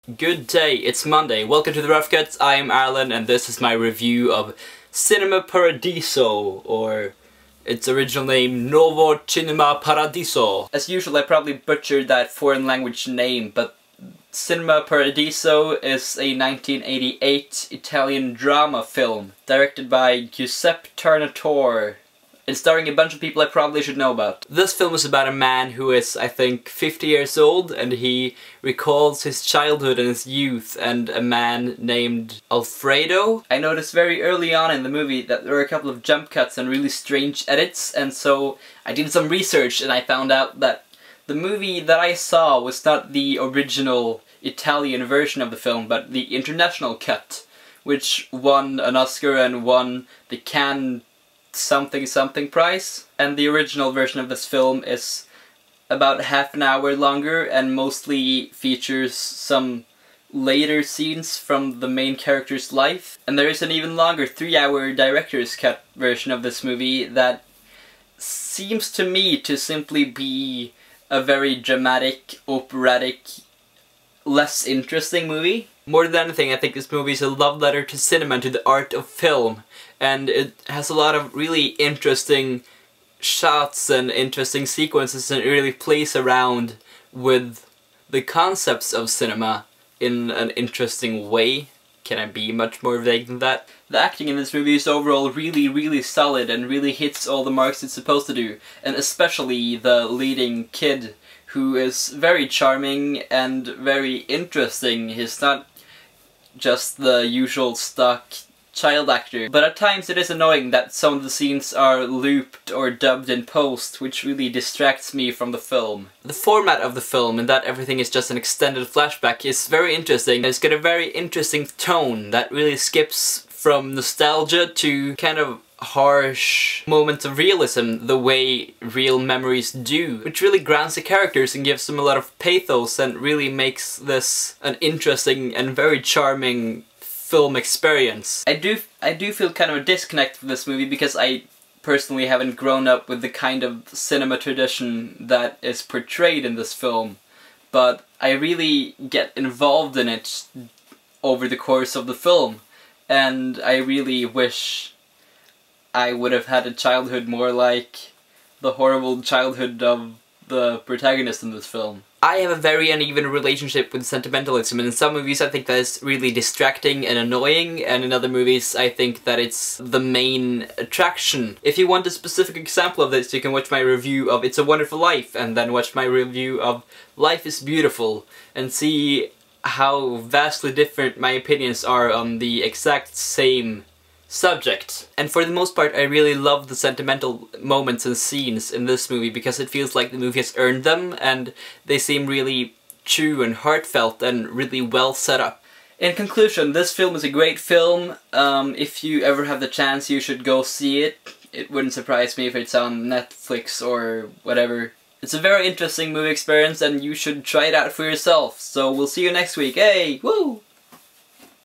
Good day, it's Monday. Welcome to the Rough Cuts. I am Erlend and this is my review of Cinema Paradiso, or its original name, Nuovo Cinema Paradiso. As usual, I probably butchered that foreign language name, but Cinema Paradiso is a 1988 Italian drama film directed by Giuseppe Tornatore and starring a bunch of people I probably should know about. This film is about a man who is, I think, 50 years old, and he recalls his childhood and his youth and a man named Alfredo. I noticed very early on in the movie that there were a couple of jump cuts and really strange edits, and so I did some research and I found out that the movie that I saw was not the original Italian version of the film, but the international cut, which won an Oscar and won the Cannes something prize. And the original version of this film is about half an hour longer and mostly features some later scenes from the main character's life. And there is an even longer 3-hour director's cut version of this movie that seems to me to simply be a very dramatic, operatic, less interesting movie. More than anything, I think this movie is a love letter to cinema and to the art of film, and it has a lot of really interesting shots and interesting sequences, and it really plays around with the concepts of cinema in an interesting way. Can I be much more vague than that? The acting in this movie is overall really solid and really hits all the marks it's supposed to do, and especially the leading kid, who is very charming and very interesting. He's not just the usual stock child actor, but at times it is annoying that some of the scenes are looped or dubbed in post, which really distracts me from the film. The format of the film, and that everything is just an extended flashback, is very interesting. It's got a very interesting tone that really skips from nostalgia to kind of harsh moments of realism, the way real memories do, which really grounds the characters and gives them a lot of pathos and really makes this an interesting and very charming film experience. I do feel kind of a disconnect with this movie because I personally haven't grown up with the kind of cinema tradition that is portrayed in this film, but I really get involved in it over the course of the film, and I really wish I would have had a childhood more like the horrible childhood of the protagonist in this film. I have a very uneven relationship with sentimentalism, and in some movies I think that is really distracting and annoying, and in other movies I think that it's the main attraction. If you want a specific example of this, you can watch my review of It's a Wonderful Life, and then watch my review of Life is Beautiful, and see how vastly different my opinions are on the exact same subject. And for the most part, I really love the sentimental moments and scenes in this movie because it feels like the movie has earned them, and they seem really true and heartfelt and really well set up. In conclusion, this film is a great film. If you ever have the chance, you should go see it. It wouldn't surprise me if it's on Netflix or whatever. It's a very interesting movie experience and you should try it out for yourself. So we'll see you next week. Hey! Woo!